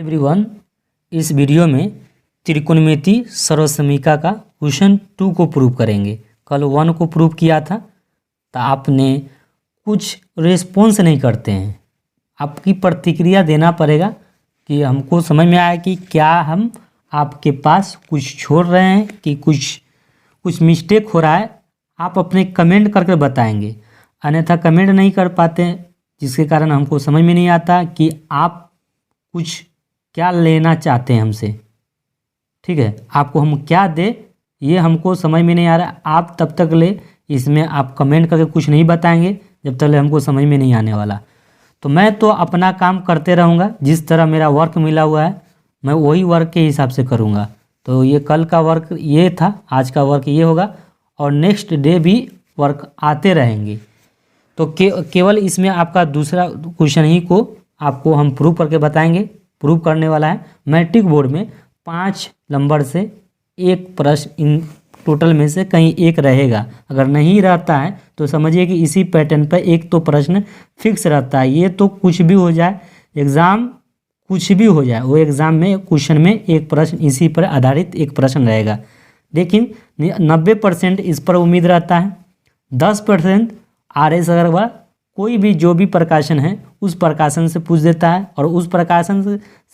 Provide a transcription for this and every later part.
Everyone, इस video में त्रिकोणमिति सर्वसमीका का क्वेश्चन 2 को प्रूव करेंगे। कल 1 को प्रूव किया था तो आपने कुछ रिस्पॉन्स नहीं करते हैं। आपकी प्रतिक्रिया देना पड़ेगा कि हमको समझ में आया कि क्या हम आपके पास कुछ छोड़ रहे हैं कि कुछ मिस्टेक हो रहा है। आप अपने कमेंट करके बताएंगे, अन्यथा कमेंट नहीं कर पाते हैं, जिसके कारण हमको समझ में नहीं आता कि आप कुछ क्या लेना चाहते हैं हमसे। ठीक है, आपको हम क्या दे ये हमको समझ में नहीं आ रहा। आप तब तक ले इसमें आप कमेंट करके कुछ नहीं बताएंगे जब तक ले हमको समझ में नहीं आने वाला। तो मैं तो अपना काम करते रहूँगा, जिस तरह मेरा वर्क मिला हुआ है मैं वही वर्क के हिसाब से करूँगा। तो ये कल का वर्क ये था, आज का वर्क ये होगा और नेक्स्ट डे भी वर्क आते रहेंगे। तो केवल इसमें आपका दूसरा क्वेश्चन ही को आपको हम प्रूव करके बताएंगे। प्रूव करने वाला है मैट्रिक बोर्ड में 5 नंबर से एक प्रश्न इन टोटल में से कहीं एक रहेगा। अगर नहीं रहता है तो समझिए कि इसी पैटर्न पर एक तो प्रश्न फिक्स रहता है। ये तो कुछ भी हो जाए, एग्ज़ाम कुछ भी हो जाए, वो एग्ज़ाम में क्वेश्चन में एक प्रश्न इसी पर आधारित एक प्रश्न रहेगा। लेकिन 90% इस पर उम्मीद रहता है। 10% RS अग्रवाल कोई भी जो भी प्रकाशन है उस प्रकाशन से पूछ देता है, और उस प्रकाशन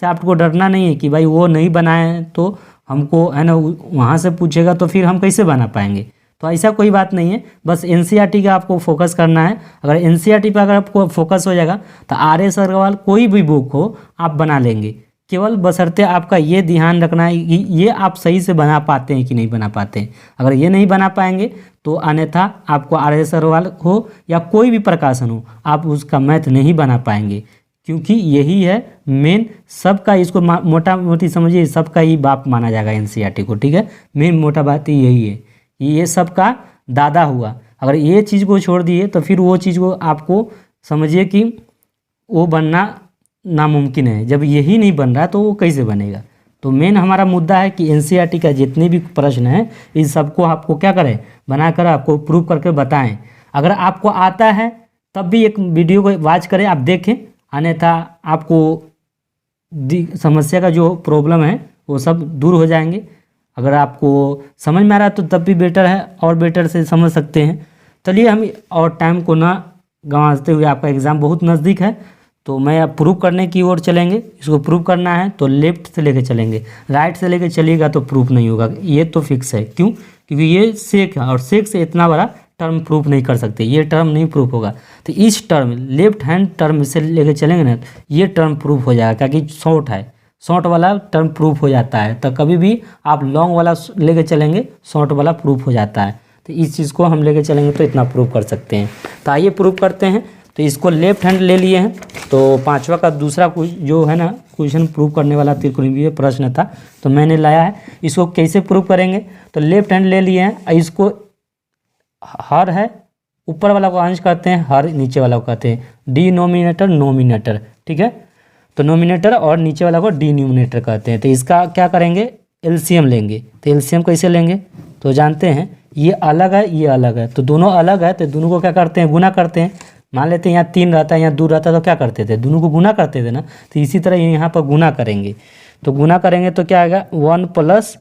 से आपको डरना नहीं है कि भाई वो नहीं बनाए हैं तो हमको है ना वहाँ से पूछेगा तो फिर हम कैसे बना पाएंगे। तो ऐसा कोई बात नहीं है, बस NCERT का आपको फोकस करना है। अगर NCERT पर अगर आपको फोकस हो जाएगा तो RS अग्रवाल कोई भी बुक हो आप बना लेंगे। केवल बशर्ते आपका ये ध्यान रखना है कि ये आप सही से बना पाते हैं कि नहीं बना पाते हैं। अगर ये नहीं बना पाएंगे तो अन्यथा आपको RS अग्रवाल हो या कोई भी प्रकाशन हो आप उसका मैथ नहीं बना पाएंगे, क्योंकि यही है मेन सबका। इसको मोटा मोटी समझिए, सबका ही बाप माना जाएगा NCERT को। ठीक है, मेन मोटा बात यही है, ये सबका दादा हुआ। अगर ये चीज़ को छोड़ दिए तो फिर वो चीज़ को आपको समझिए कि वो बनना नामुमकिन है। जब यही नहीं बन रहा तो वो कैसे बनेगा। तो मेन हमारा मुद्दा है कि NCERT का जितने भी प्रश्न हैं इस सबको आपको क्या करें, बनाकर आपको प्रूव करके बताएं। अगर आपको आता है तब भी एक वीडियो को वॉच करें, आप देखें, अन्यथा आपको समस्या का जो प्रॉब्लम है वो सब दूर हो जाएंगे। अगर आपको समझ में आ रहा है तो तब भी बेटर है, और बेटर से समझ सकते हैं। चलिए हम और टाइम को ना गंवाते हुए, आपका एग्ज़ाम बहुत नज़दीक है तो मैं अब प्रूव करने की ओर चलेंगे। इसको प्रूव करना है तो लेफ्ट से लेके चलेंगे, राइट से लेके चलिएगा तो प्रूफ नहीं होगा। ये तो फिक्स है। क्यों? क्योंकि ये सेक है और सेक से इतना बड़ा टर्म प्रूफ नहीं कर सकते, ये टर्म नहीं प्रूफ होगा। तो इस टर्म लेफ्ट हैंड टर्म से लेके चलेंगे ना ये टर्म प्रूफ हो जाएगा, क्योंकि शॉर्ट है, शॉर्ट वाला टर्म प्रूफ हो जाता है। तो कभी भी आप लॉन्ग वाला लेके चलेंगे शॉर्ट वाला प्रूफ हो जाता है। तो इस चीज़ को हम लेके चलेंगे तो इतना प्रूफ कर सकते हैं। तो आइए प्रूफ करते हैं। तो इसको लेफ्ट हैंड ले लिए हैं, तो 5वां का दूसरा जो है ना क्वेश्चन प्रूव करने वाला त्रिकोणमितीय प्रश्न था तो मैंने लाया है। इसको कैसे प्रूव करेंगे, तो लेफ्ट हैंड ले लिए हैं। इसको हर है ऊपर वाला को अंश कहते हैं, हर नीचे वाला को कहते हैं, डिनोमिनेटर नोमिनेटर। ठीक है, तो नोमिनेटर और नीचे वाला को डिनोमिनेटर कहते हैं। तो इसका क्या करेंगे, LCM लेंगे। तो LCM कैसे लेंगे तो जानते हैं, ये अलग है ये अलग है, तो दोनों अलग है तो दोनों को क्या करते हैं, गुना करते हैं। मान लेते हैं यहाँ 3 रहता है, यहाँ 2 रहता है, तो क्या करते थे, दोनों को गुना करते थे ना। तो इसी तरह यहाँ पर गुना करेंगे। तो गुना करेंगे तो क्या आएगा, 1 +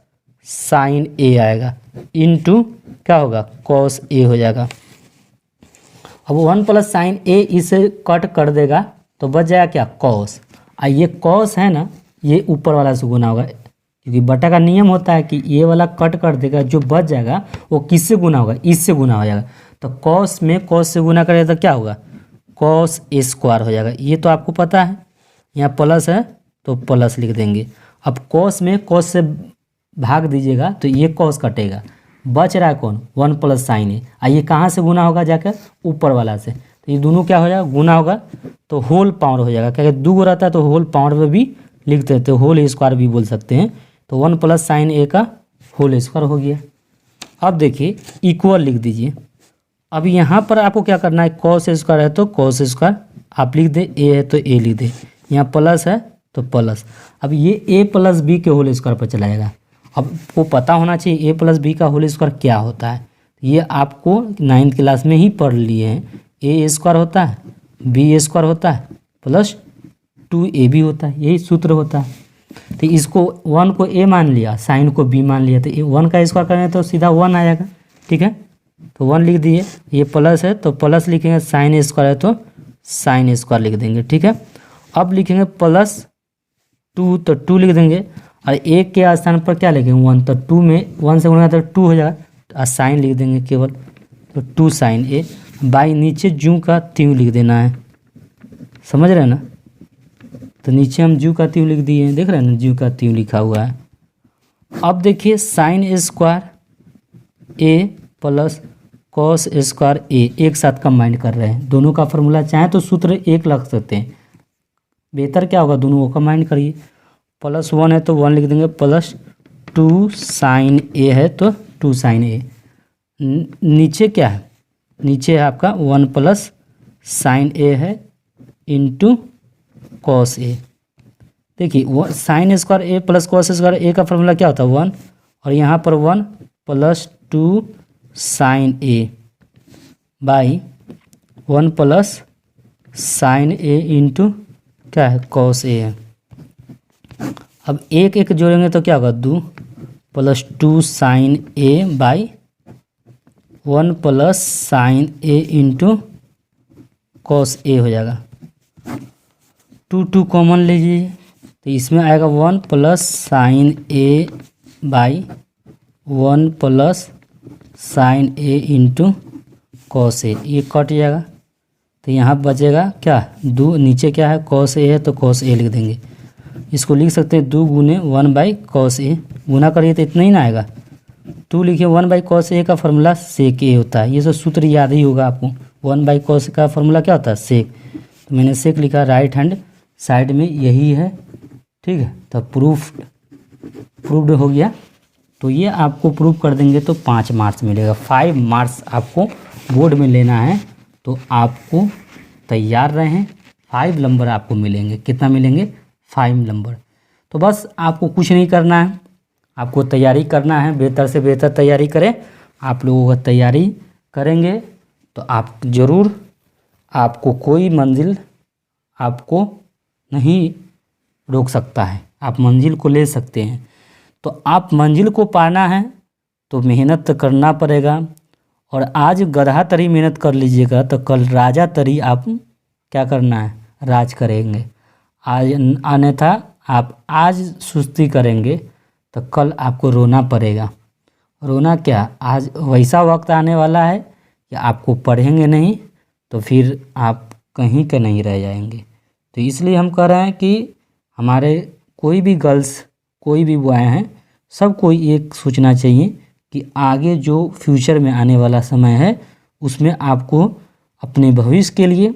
sin A आएगा, इनटू क्या होगा, cos A हो जाएगा। अब 1 + sin A इसे कट कर देगा तो बच जाएगा क्या, cos। ये cos है ना, ये ऊपर वाला से गुना होगा, क्योंकि बटा का नियम होता है कि ये वाला कट कर देगा, जो बच जाएगा वो किससे गुना होगा, इससे गुना हो जाएगा। तो cos में cos से गुना करेगा तो क्या होगा, cos A² हो जाएगा। ये तो आपको पता है, यहाँ प्लस है तो प्लस लिख देंगे। अब cos में cos से भाग दीजिएगा तो ये cos कटेगा, बच रहा है कौन, 1 + sin A। ये कहाँ से गुना होगा, जाकर ऊपर वाला से। तो ये दोनों क्या हो जाएगा, गुना होगा तो होल पावर हो जाएगा, क्योंकि 2 रहता है तो होल पावर में भी लिख देते हैं, होल A² भी बोल सकते हैं। तो 1 + sin A का होल A² हो गया। अब देखिए इक्वल लिख दीजिए। अब यहाँ पर आपको क्या करना है, cos A² है तो cos A² आप लिख दे, A है तो A लिख दे, यहाँ प्लस है तो प्लस। अब ये A + B के होल स्क्वायर पर चला जाएगा। अब वो पता होना चाहिए A + B का होल स्क्वायर क्या होता है। ये आपको 9th क्लास में ही पढ़ लिए हैं। A² होता है, B² होता है, प्लस 2a भी होता है, यही सूत्र होता है। तो इसको 1 को a मान लिया, साइन को b मान लिया, तो 1 का स्क्वायर करेंगे तो सीधा 1 आ जाएगा। ठीक है, तो 1 लिख दिए, ये प्लस है तो प्लस लिखेंगे, साइन स्क्वायर है तो साइन स्क्वायर लिख देंगे। ठीक है, अब लिखेंगे +2 तो 2 लिख देंगे, और 1 के स्थान पर क्या लिखेंगे 1, तो 2 में 1 से गुणा तो 2 हो जाएगा, और साइन लिख देंगे केवल, तो 2 साइन a बाई नीचे जू का त्यों लिख देना है। समझ रहे हैं ना, तो नीचे हम जू का त्यों लिख दिए हैं, देख रहे हैं ना जू का त्यों लिखा हुआ है। अब देखिए sine square a plus cos square a एक साथ कंबाइन कर रहे हैं, दोनों का फॉर्मूला चाहें तो सूत्र एक लग सकते हैं, बेहतर क्या होगा दोनों को कंबाइन करिए। +1 है तो 1 लिख देंगे, +2 साइन a है तो 2 साइन a, नीचे क्या है, नीचे है आपका 1 प्लस साइन a है इंटू कॉस a। देखिए sine square a plus cos square a का फॉर्मूला क्या होता है 1, और यहाँ पर 1 + 2 sine a by 1 plus sine a into क्या है कॉस a है। अब एक एक जोड़ेंगे तो क्या होगा 2 + 2 sine a by 1 plus sine a into cos a हो जाएगा। 2 कॉमन लीजिए तो इसमें आएगा 1 plus sine a by 1 plus sine a into cos a, ये कट जाएगा तो यहाँ बचेगा क्या 2, नीचे क्या है कॉस a है तो कॉस a लिख देंगे। इसको लिख सकते हैं 2 गुने 1/cos a, गुना करिए तो इतना ही ना आएगा, 2 लिखिए 1/cos a का फॉर्मूला सेक a होता है, ये सब सूत्र याद ही होगा आपको। 1/cos का फॉर्मूला क्या होता है सेक, तो मैंने सेक लिखा, राइट हैंड साइड में यही है। ठीक है, तो प्रूव्ड हो गया। तो ये आपको प्रूव कर देंगे तो 5 मार्क्स मिलेगा, 5 मार्क्स आपको बोर्ड में लेना है, तो आपको तैयार रहें, 5 नंबर आपको मिलेंगे। कितना मिलेंगे 5 नंबर। तो बस आपको कुछ नहीं करना है, आपको तैयारी करना है, बेहतर से बेहतर तैयारी करें। आप लोगों का तैयारी करेंगे तो आप ज़रूर, आपको कोई मंजिल आपको नहीं रोक सकता है, आप मंजिल को ले सकते हैं। तो आप मंजिल को पाना है तो मेहनत करना पड़ेगा, और आज गधा तरी मेहनत कर लीजिएगा तो कल राजा तरी आप क्या करना है राज करेंगे। आज अन्यथा आप आज सुस्ती करेंगे तो कल आपको रोना पड़ेगा। रोना क्या, आज वैसा वक्त आने वाला है कि आपको पढ़ेंगे नहीं तो फिर आप कहीं के नहीं रह जाएंगे। तो इसलिए हम कह रहे हैं कि हमारे कोई भी गर्ल्स कोई भी बॉय हैं, सबको एक सोचना चाहिए कि आगे जो फ्यूचर में आने वाला समय है उसमें आपको अपने भविष्य के लिए,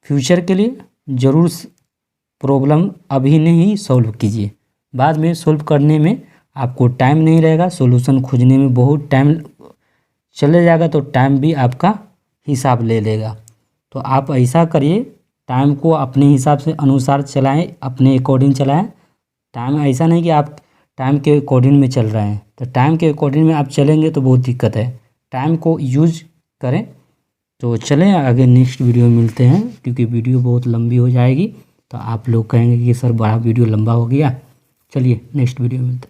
फ्यूचर के लिए ज़रूर प्रॉब्लम अभी नहीं सॉल्व कीजिए, बाद में सॉल्व करने में आपको टाइम नहीं रहेगा, सॉल्यूशन खोजने में बहुत टाइम चले जाएगा, तो टाइम भी आपका हिसाब ले लेगा। तो आप ऐसा करिए, टाइम को अपने हिसाब से अनुसार चलाएं, अपने अकॉर्डिंग चलाएं। टाइम ऐसा नहीं कि आप टाइम के अकॉर्डिंग में चल रहे हैं, तो टाइम के अकॉर्डिंग में आप चलेंगे तो बहुत दिक्कत है। टाइम को यूज करें। तो चलें आगे नेक्स्ट वीडियो में मिलते हैं, क्योंकि वीडियो बहुत लंबी हो जाएगी तो आप लोग कहेंगे कि सर बड़ा वीडियो लंबा हो गया। चलिए नेक्स्ट वीडियो में मिलते हैं।